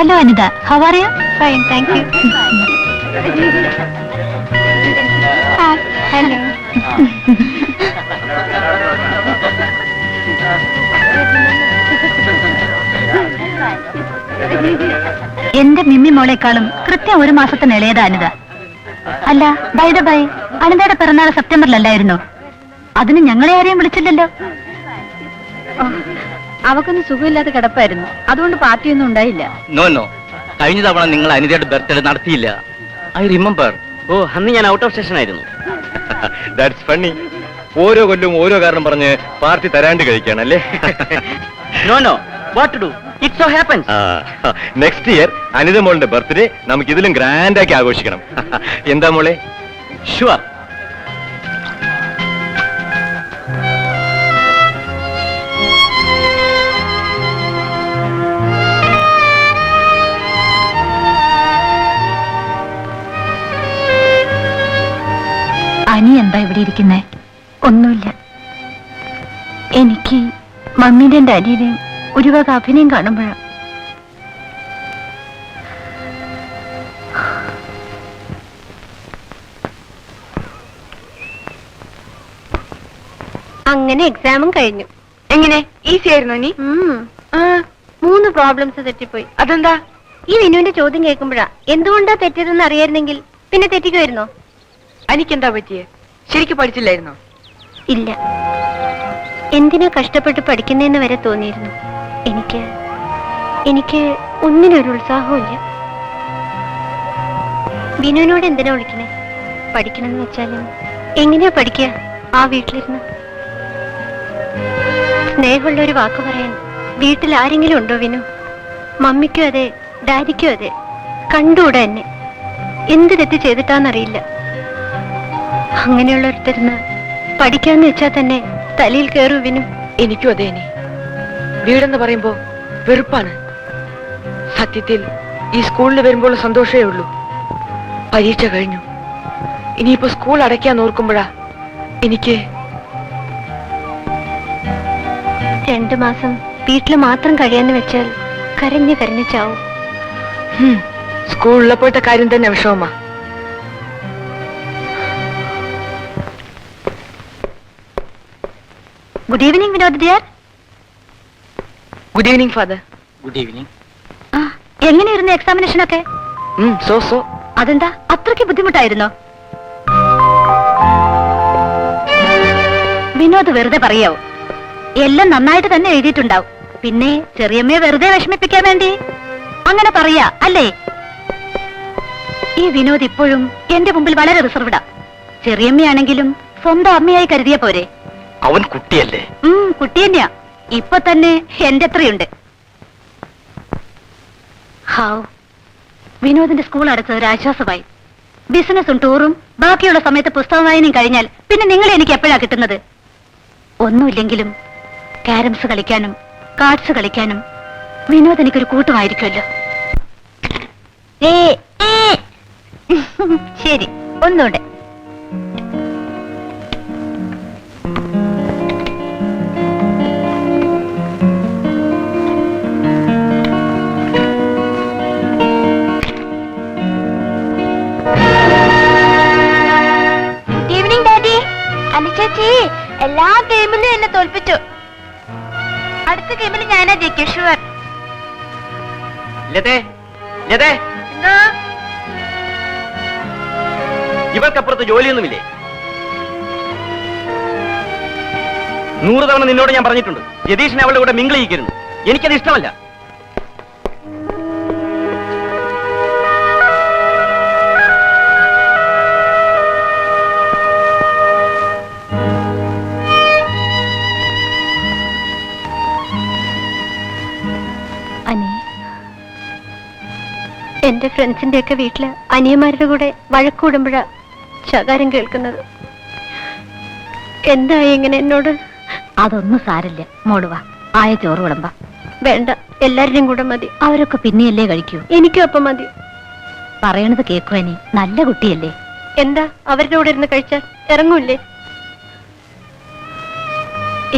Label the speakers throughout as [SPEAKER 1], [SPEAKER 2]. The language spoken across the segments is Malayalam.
[SPEAKER 1] Hello, Anita. How are you?
[SPEAKER 2] Fine, thank you. Hi. Hello.
[SPEAKER 1] എന്റെ മിമ്മി മോളെക്കാളും കൃത്യം 1 മാസത്തിന് ഇളയതാ അനിത. അല്ല, ബൈ ദ ബൈ, അനിതയുടെ പിറന്നാൾ സെപ്റ്റംബറിലല്ലായിരുന്നോ? അതിന് ഞങ്ങളെ ആരെയും വിളിച്ചില്ലല്ലോ. അവക്കൊന്ന് സുഖമില്ലാതെ കിടപ്പായിരുന്നു, അതുകൊണ്ട് പാർട്ടിയൊന്നും ഉണ്ടായില്ല.
[SPEAKER 3] നോ നോ, കഴിഞ്ഞ തവണ നിങ്ങൾ അനിതയുടെ ബർത്ത്ഡേ നടത്തിയില്ല. I remember. ഓ, അന്ന് ഞാൻ ഔട്ട് ഓഫ് സ്റ്റേഷൻ ആയിരുന്നു.
[SPEAKER 4] That's funny. ഓരോ കൊല്ലം ഓരോ കാരണം പറഞ്ഞ് പാർട്ടി തരാണ്ട് കഴിക്കാണല്ലേ?
[SPEAKER 3] No no, what to do, it so happens.
[SPEAKER 4] Next year Anitha മോളുടെ ബർത്ത്ഡേ നമുക്ക് ഇതിലും ഗ്രാൻഡ് ആക്കി ആഘോഷിക്കണം. എന്താ മോളെ?
[SPEAKER 3] ഷുവർ.
[SPEAKER 1] അനി എന്താ ഇവിടെ ഇരിക്കുന്നേ? ഒന്നുമില്ല. എനിക്ക് മമ്മീന്റെ അനിയനെയും ഒരു വക അഭിനയം കാണുമ്പോഴാ.
[SPEAKER 2] അങ്ങനെ എക്സാമും കഴിഞ്ഞു.
[SPEAKER 5] എങ്ങനെ? ഈസി ആയിരുന്നു നീ?
[SPEAKER 2] 3 പ്രോബ്ലംസ് തെറ്റിപ്പോയി.
[SPEAKER 5] അതെന്താ?
[SPEAKER 2] ഈ വിനുവിന്റെ ചോദ്യം കേൾക്കുമ്പോഴാ എന്തുകൊണ്ടാ തെറ്റിയതെന്ന് അറിയായിരുന്നെങ്കിൽ പിന്നെ തെറ്റിക്കുമായിരുന്നോ?
[SPEAKER 5] എനിക്കെന്താ പറ്റിയേ? ശരിക്കും പഠിച്ചില്ലായിരുന്നോ?
[SPEAKER 2] ഇല്ല, എന്തിനാ കഷ്ടപ്പെട്ട് പഠിക്കുന്നതെന്ന് വരെ തോന്നിയിരുന്നു. എനിക്ക് ഒന്നിനൊരു ഉത്സാഹവും. വിനുവിനോട് എന്തിനാ വിളിക്കണേ? പഠിക്കണമെന്ന് വെച്ചാലും എങ്ങനെയാ പഠിക്കുക ആ വീട്ടിലിരുന്ന്? സ്നേഹമുള്ള ഒരു വാക്ക് പറയാൻ വീട്ടിൽ ആരെങ്കിലും ഉണ്ടോ വിനു? മമ്മിക്കും അതെ, ഡാഡിക്കും അതെ. കണ്ടുകൂടാ എന്നെ. എന്ത് തെറ്റ് ചെയ്തിട്ടാന്നറിയില്ല. അങ്ങനെയുള്ളൊരുത്തരുന്ന് പഠിക്കാന്ന് വെച്ചാൽ തന്നെ തലയിൽ കയറൂ വിനു.
[SPEAKER 5] എനിക്കും അതെ. നീ വീടെന്ന് പറയുമ്പോ വെറുപ്പാണ്. സത്യത്തിൽ ഈ സ്കൂളിൽ വരുമ്പോൾ സന്തോഷമേ ഉള്ളൂ. പരീക്ഷ കഴിഞ്ഞു, ഇനിയിപ്പോ സ്കൂൾ അടയ്ക്കാൻ ഓർക്കുമ്പോഴാ എനിക്ക്
[SPEAKER 2] 2 മാസം വീട്ടിൽ മാത്രം കഴിയാന്ന് വെച്ചാൽ കരഞ്ഞു കരഞ്ഞു ചാവും.
[SPEAKER 5] സ്കൂളിലപ്പോഴത്തെ കാര്യം തന്നെ വിഷമമാ.
[SPEAKER 1] Good evening Vinod dear.
[SPEAKER 5] Good evening father.
[SPEAKER 3] Good evening.
[SPEAKER 1] എങ്ങനെയായിരുന്നു എക്സാമിനേഷനൊക്കെ?
[SPEAKER 5] സോ
[SPEAKER 1] അതെന്താ അത്രയ്ക്ക് ബുദ്ധിമുട്ടായിരുന്നോ? വിനോദ് വെറുതെ പറയാവൂ. എല്ലാം നന്നായിട്ട് തന്നെ എഴുതിയിട്ടുണ്ടാവും. പിന്നെ ചെറിയമ്മയെ വെറുതെ വിഷമിപ്പിക്കാൻ വേണ്ടി അങ്ങനെ പറയാ അല്ലേ? ഈ വിനോദ് ഇപ്പോഴും എന്റെ മുമ്പിൽ വളരെ റിസർവ്ഡാ. ചെറിയമ്മയാണെങ്കിലും സ്വന്തം അമ്മയായി കരുതിയ പോരെ?
[SPEAKER 3] അവൻ കുട്ടിയല്ലേ?
[SPEAKER 1] കുട്ടി തന്നെയാ. ഇപ്പൊ തന്നെ എന്റെ എത്രയുണ്ട്. ഹാവ്, വിനോദിന്റെ സ്കൂൾ അടച്ചത് ഒരു ആശ്വാസമായി. ബിസിനസ്സും ടൂറും ബാക്കിയുള്ള സമയത്ത് പുസ്തക വായനയും കഴിഞ്ഞാൽ പിന്നെ നിങ്ങളെ എനിക്ക് എപ്പോഴാ കിട്ടുന്നത്? ഒന്നുമില്ലെങ്കിലും ക്യാരംസ് കളിക്കാനും കാർഡ്സ് കളിക്കാനും വിനോദ് എനിക്കൊരു കൂട്ടുമായിരിക്കുമല്ലോ. ശരി, ഒന്നുകൂടെ.
[SPEAKER 2] ചേച്ചി എല്ലാ ഗെയിമിലും എന്നെ തോൽപ്പിച്ചു. അടുത്ത ഗെയിമിൽ ഞാനാ ജയിക്കും, ഷുവർ.
[SPEAKER 3] ഇവർക്കപ്പുറത്ത് ജോലിയൊന്നുമില്ലേ? 100 തവണ നിന്നോട് ഞാൻ പറഞ്ഞിട്ടുണ്ട്, ജതീഷിനെ അവളുടെ കൂടെ മിങ്കിൾ ചെയ്യിക്കരുത്. എനിക്കത് ഇഷ്ടമല്ല.
[SPEAKER 2] എന്റെ ഫ്രണ്ട്സിന്റെ ഒക്കെ വീട്ടില് അനിയന്മാരുടെ കൂടെ വഴക്കൂടുമ്പോഴാ ശകാരം കേൾക്കുന്നത്. എന്തായി ഇങ്ങനെ എന്നോട്?
[SPEAKER 1] അതൊന്നും സാരില്ല മോളുവാ, ആയ ചോറ് വിളമ്പ.
[SPEAKER 2] വേണ്ട, എല്ലാവരുടെയും കൂടെ മതി.
[SPEAKER 1] അവരൊക്കെ പിന്നെയല്ലേ കഴിക്കൂ.
[SPEAKER 2] എനിക്കും അപ്പം മതി.
[SPEAKER 1] പറയണത് കേക്കുവാനി, നല്ല കുട്ടിയല്ലേ?
[SPEAKER 2] എന്താ അവരുടെ കൂടെ ഇരുന്ന് കഴിച്ചാൽ ഇറങ്ങൂല്ലേ?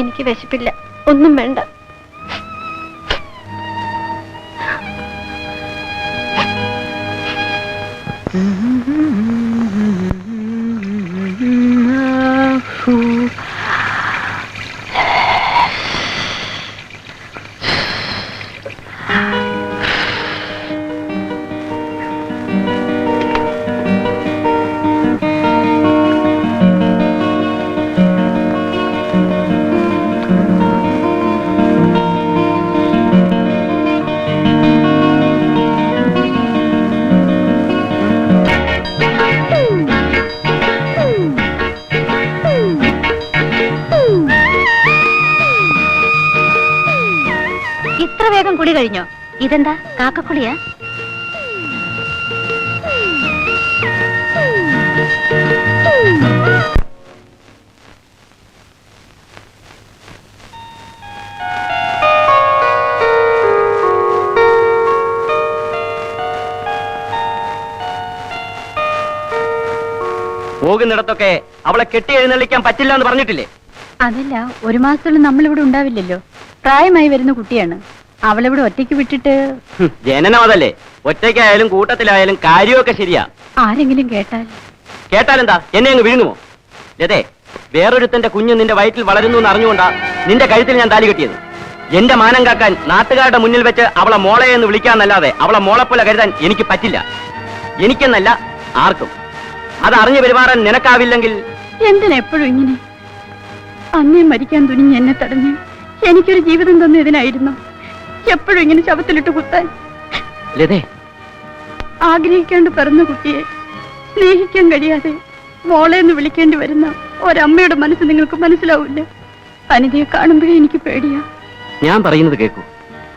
[SPEAKER 2] എനിക്ക് വിശപ്പില്ല, ഒന്നും വേണ്ട.
[SPEAKER 1] ഇത്ര വേഗം കുളി കഴിഞ്ഞോ? ഇതെന്താ കാക്കക്കുളിയാ?
[SPEAKER 3] പോകുന്നിടത്തൊക്കെ അവളെ കെട്ടി എഴുന്നള്ളിക്കാൻ പറ്റില്ല എന്ന് പറഞ്ഞിട്ടില്ലേ?
[SPEAKER 1] അതല്ല, ഒരു മാസത്തോളം നമ്മളിവിടെ ഉണ്ടാവില്ലല്ലോ. പ്രായമായി വരുന്ന കുട്ടിയാണ്. അവളിവിടെ ഒറ്റയ്ക്ക് വിട്ടിട്ട്
[SPEAKER 3] ജനനം അതല്ലേ. ഒറ്റയ്ക്കായാലും കൂട്ടത്തിലായാലും കാര്യമൊക്കെ ശരിയാ.
[SPEAKER 1] ആരെങ്കിലും
[SPEAKER 3] കേട്ടാലെന്താ, എന്നെ അങ്ങ് വിഴുങ്ങുമോ? ലതേ, വേറൊരുത്തന്റെ കുഞ്ഞ് നിന്റെ വയറ്റിൽ വളരുന്നു എന്ന് അറിഞ്ഞുകൊണ്ടാ നിന്റെ കഴുത്തിൽ ഞാൻ താലി കെട്ടിയത്. എന്റെ മാനം കാക്കാൻ നാട്ടുകാരുടെ മുന്നിൽ വെച്ച് അവളെ മോളെ എന്ന് വിളിക്കാന്നല്ലാതെ അവളെ മോളെപ്പോലെ കരുതാൻ എനിക്ക് പറ്റില്ല. എനിക്കെന്നല്ല, ആർക്കും. അത് അറിഞ്ഞു പെരുമാറാൻ നിനക്കാവില്ലെങ്കിൽ
[SPEAKER 1] എന്തിനെപ്പോഴും ഇങ്ങനെ? അന്നേ മരിക്കാൻ തുനിഞ്ഞ് എന്നെ തടഞ്ഞ് എനിക്കൊരു ജീവിതം തന്നു ഇതിനായിരുന്നു. എപ്പോഴും ഇങ്ങനെ ശവത്തിലിട്ട് കുത്താൻ.
[SPEAKER 3] ലതേ,
[SPEAKER 1] ആഗ്രഹിക്കാണ്ട് പിറന്ന കുട്ടിയെ സ്നേഹിക്കാൻ കഴിയാതെ മോളെ എന്ന് വിളിക്കേണ്ടി വരുന്ന ഒരമ്മയുടെ മനസ്സ് നിങ്ങൾക്ക് മനസ്സിലാവില്ല. അനിതയെ കാണുമ്പോഴേ എനിക്ക് പേടിയാ.
[SPEAKER 3] ഞാൻ പറയുന്നത് കേൾക്കൂ.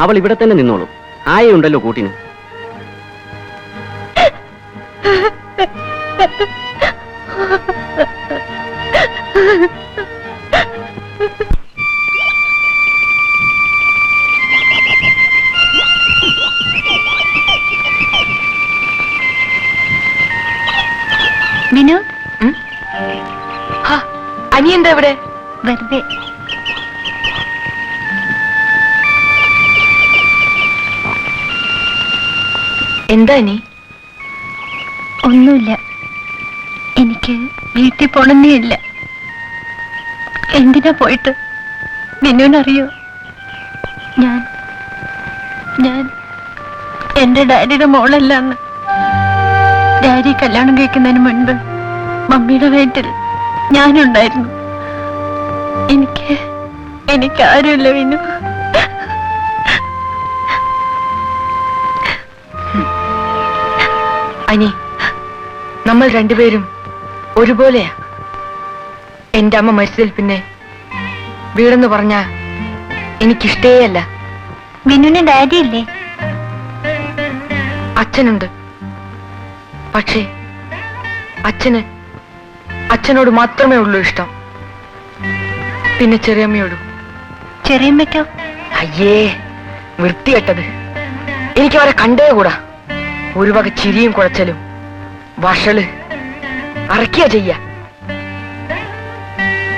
[SPEAKER 3] അവൾ ഇവിടെ തന്നെ നിന്നോളൂ. ആയുണ്ടല്ലോ കൂട്ടിന്.
[SPEAKER 1] വിനു,
[SPEAKER 5] അനി എന്താ ഇവിടെ?
[SPEAKER 1] വെറുതെ.
[SPEAKER 5] എന്താ അനി?
[SPEAKER 2] ഒന്നുമില്ല. എനിക്ക് വീട്ടിൽ പോണെന്നേ ഇല്ല. എന്തിനാ പോയിട്ട്? വിനുവിനറിയോ? ഞാൻ എന്റെ ഡാഡിയുടെ മോളല്ലാന്ന്. ഡാഡി കല്യാണം കഴിക്കുന്നതിന് മുൻപ് മമ്മിയുടെ വയറ്റിൽ ഞാനുണ്ടായിരുന്നു. എനിക്ക് ആരുമില്ല വിനു.
[SPEAKER 5] അനി, നമ്മൾ രണ്ടുപേരും ഒരുപോലെയാ. എന്റെ അമ്മ മരിച്ചതിൽ പിന്നെ വീടെന്ന് പറഞ്ഞാ എനിക്കിഷ്ടേ അല്ല.
[SPEAKER 2] വിനുവിന് ഡാഡി ഇല്ലേ?
[SPEAKER 5] അച്ഛനുണ്ട്. പക്ഷേ അച്ഛനോട് മാത്രമേ ഉള്ളൂ ഇഷ്ടം. പിന്നെ ചെറിയമ്മയോടും.
[SPEAKER 2] ചെറിയമ്മയ്ക്കോ?
[SPEAKER 5] അയ്യേ, വൃത്തികെട്ടത്. എനിക്ക് അവരെ കണ്ടേ കൂടാ. ഒരു വക ചിരിയും കുഴച്ചലും വഷള് അറക്കിയ ചെയ്യ.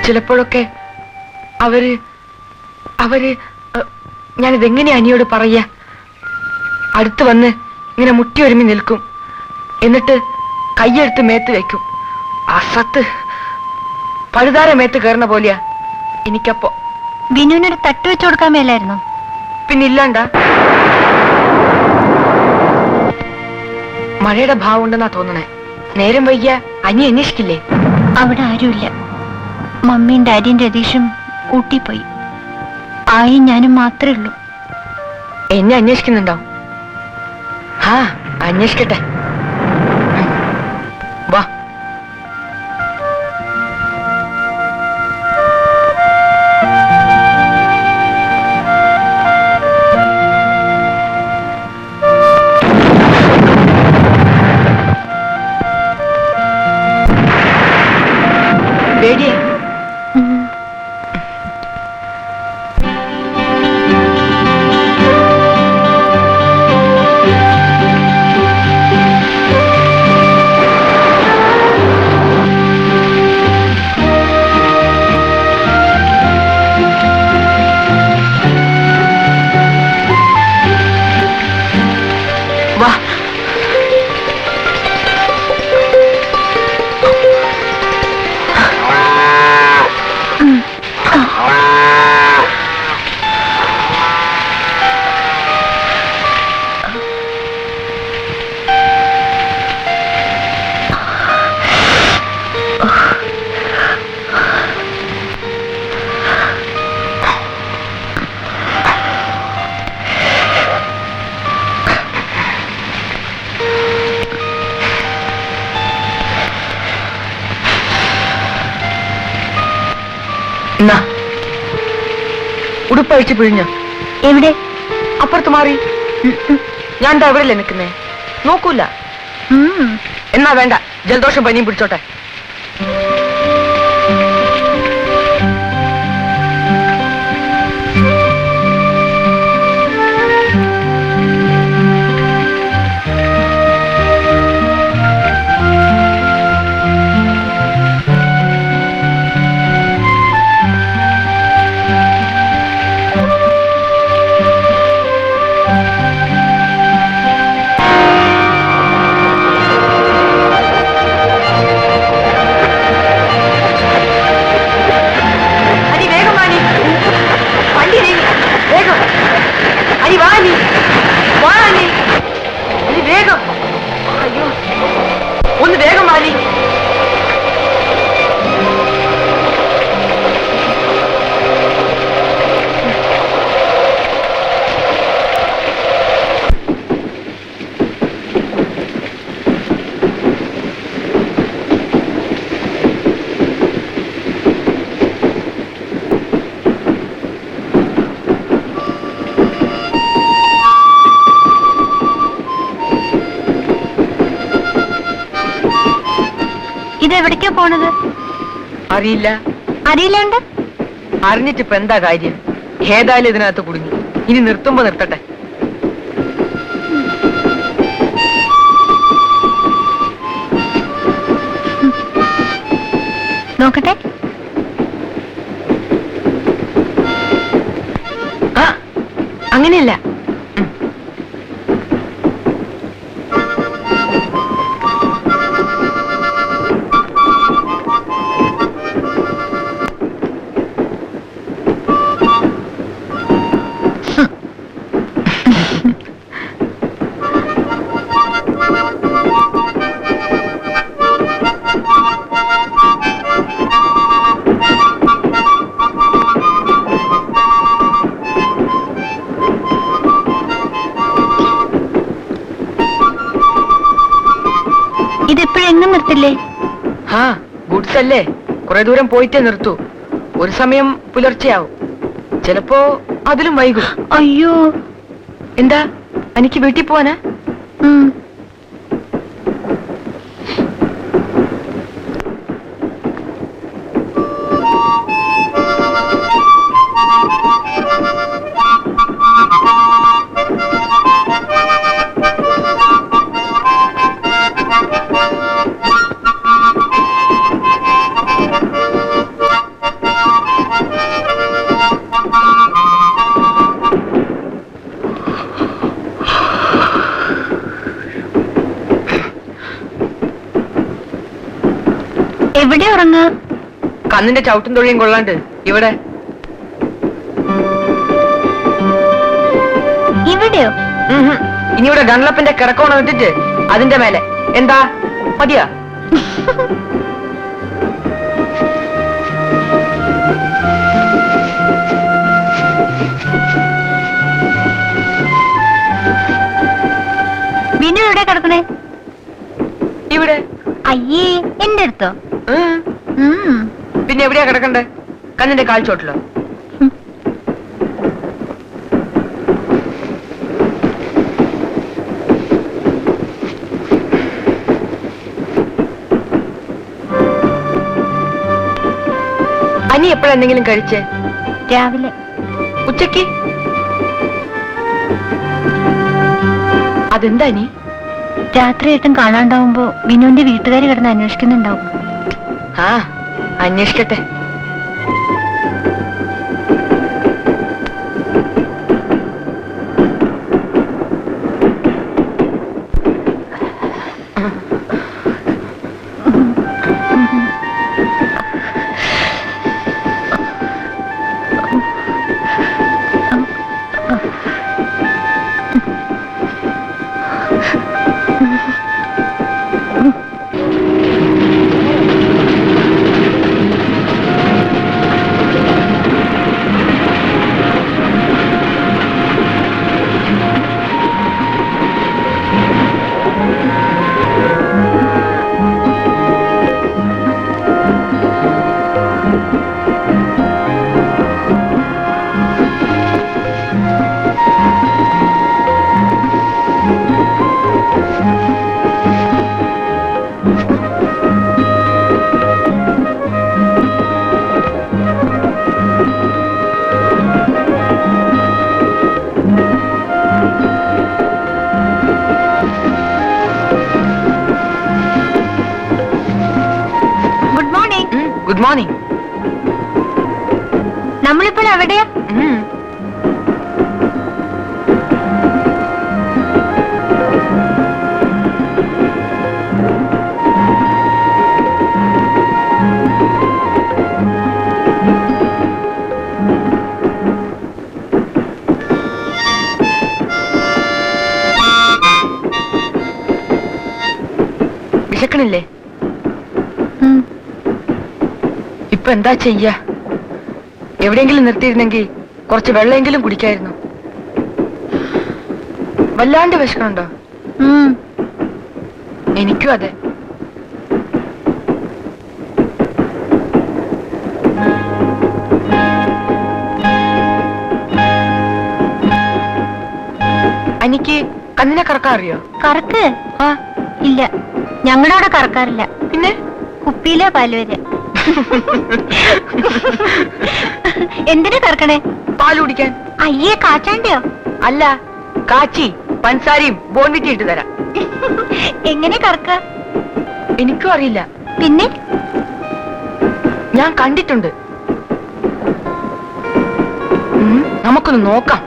[SPEAKER 5] ചിലപ്പോഴൊക്കെ അവര് ഞാനിതെങ്ങനെ അനിയോട് പറയാ? അടുത്ത് വന്ന് ഇങ്ങനെ മുട്ടി ഒരുമി നിൽക്കും. എന്നിട്ട് കയ്യെടുത്ത് മേത്ത് വെക്കും. അസത്ത് പഴുതാര മേത്ത് കയറുന്ന പോലെയാ എനിക്കപ്പോ.
[SPEAKER 2] വിനുവിനൊരു തട്ട് വെച്ചു കൊടുക്കാൻ മേലായിരുന്നോ?
[SPEAKER 5] പിന്നില്ലാണ്ടാ. മഴയുടെ ഭാവം ഉണ്ടെന്നാ തോന്നണേ. നേരം വൈകിയ അനി അന്വേഷിക്കില്ലേ?
[SPEAKER 2] അവിടെ ആരുമില്ല. മമ്മിയും ഡാഡിയും രതീഷും ഊട്ടിപ്പോയി. ആയി ഞാനും മാത്രമേ ഉള്ളൂ.
[SPEAKER 5] എന്നെ അന്വേഷിക്കുന്നുണ്ടാവും. ആ, അന്വേഷിക്കട്ടെ. വാ. പേടിയാ? വാ. ഉടുപ്പഴിച്ച് പിഴിഞ്ഞ
[SPEAKER 2] എവിടെ?
[SPEAKER 5] അപ്പുറത്ത് മാറി. ഞാൻ എന്താ എവിടെയല്ലേ നിൽക്കുന്നേ? നോക്കൂല. എന്നാ വേണ്ട, ജലദോഷം പനിയും പിടിച്ചോട്ടെ. ഒന്ന് വേഗം വാലി.
[SPEAKER 1] ഇതെവിടേക്കാ പോണത്?
[SPEAKER 5] അറിയില്ല.
[SPEAKER 1] അറിയില്ലാണ്ട്
[SPEAKER 5] അറിഞ്ഞിട്ടിപ്പോ എന്താ കാര്യം? ഏതായാലും ഇതിനകത്ത് കുടുങ്ങി. ഇനി നിർത്തുമ്പോ നിർത്തട്ടെ.
[SPEAKER 1] നോക്കട്ടെ.
[SPEAKER 5] ആ, അങ്ങനെയല്ല.
[SPEAKER 1] ഇതെപ്പോഴെങ്ങും നിർത്തില്ലേ?
[SPEAKER 5] ആ, ഗുഡ്സ് അല്ലേ, കുറെ ദൂരം പോയിട്ടേ നിർത്തൂ. ഒരു സമയം പുലർച്ചെയാവും, ചിലപ്പോ അതിലും വൈകും.
[SPEAKER 1] അയ്യോ,
[SPEAKER 5] എന്താ, എനിക്ക് വീട്ടിൽ പോവാനാ?
[SPEAKER 1] എവിടെ ഉറങ്ങ?
[SPEAKER 5] കന്നിന്റെ ചവിട്ടും തൊഴിയും കൊള്ളാണ്ട് ഇവിടെ.
[SPEAKER 1] ഇവിടെയോ?
[SPEAKER 5] ഇനി ഇവിടെ ഗൺലപ്പിന്റെ കിടക്കോണം ഇട്ടിട്ട് അതിന്റെ മേലെ. എന്താ, മതിയാ?
[SPEAKER 1] വിനു എവിടെ കിടക്കണേ?
[SPEAKER 5] ഇവിടെ.
[SPEAKER 1] അയ്യേ, എന്റെ അടുത്തോ?
[SPEAKER 5] പിന്നെ എവിടെയാ കിടക്കണ്ടേ? കന്നിന്റെ കാൽച്ചോട്ടിലോ? അനി എപ്പോഴാ എന്തെങ്കിലും കഴിച്ചേ?
[SPEAKER 1] രാവിലെ.
[SPEAKER 5] ഉച്ചക്ക്? അതെന്താ അനി?
[SPEAKER 1] രാത്രിയായിട്ടും കാണാണ്ടാവുമ്പോ വിനുവിന്റെ വീട്ടുകാർ കിടന്ന് അന്വേഷിക്കുന്നുണ്ടാവും.
[SPEAKER 5] ആ, അന്വേഷിക്കട്ടെ. Good morning.
[SPEAKER 2] നമ്മളിപ്പോൾ എവിടെയാ?
[SPEAKER 5] വിശക്കണില്ലേ? ഇപ്പൊ എന്താ ചെയ്യാ? എവിടെയെങ്കിലും നിർത്തിയിരുന്നെങ്കിൽ കുറച്ച് വെള്ളമെങ്കിലും കുടിക്കായിരുന്നു. വല്ലാണ്ട് വിശക്കണുണ്ടോ? എനിക്കും അതെ. എനിക്ക് കണ്ണിനെ കറക്കാൻ അറിയോ?
[SPEAKER 2] കറക്ക്?
[SPEAKER 5] ആ,
[SPEAKER 2] ഇല്ല, ഞങ്ങളുടെ അവിടെ കറക്കാറില്ല.
[SPEAKER 5] പിന്നെ
[SPEAKER 2] കുപ്പിയിലെ പാല് വരെ. എന്തിനാ കറക്കണേ?
[SPEAKER 5] പാല് കുടിക്കാൻ.
[SPEAKER 2] അയ്യേ, കാച്ചാണ്ടയോ?
[SPEAKER 5] അല്ല, കാച്ചി പഞ്ചസാരയും ബോൺവിറ്റി ഇട്ട് തരാം.
[SPEAKER 2] എങ്ങനെ കറക്ക?
[SPEAKER 5] എനിക്കും അറിയില്ല.
[SPEAKER 2] പിന്നെ
[SPEAKER 5] ഞാൻ കണ്ടിട്ടുണ്ട്. നമുക്കൊന്ന് നോക്കാം.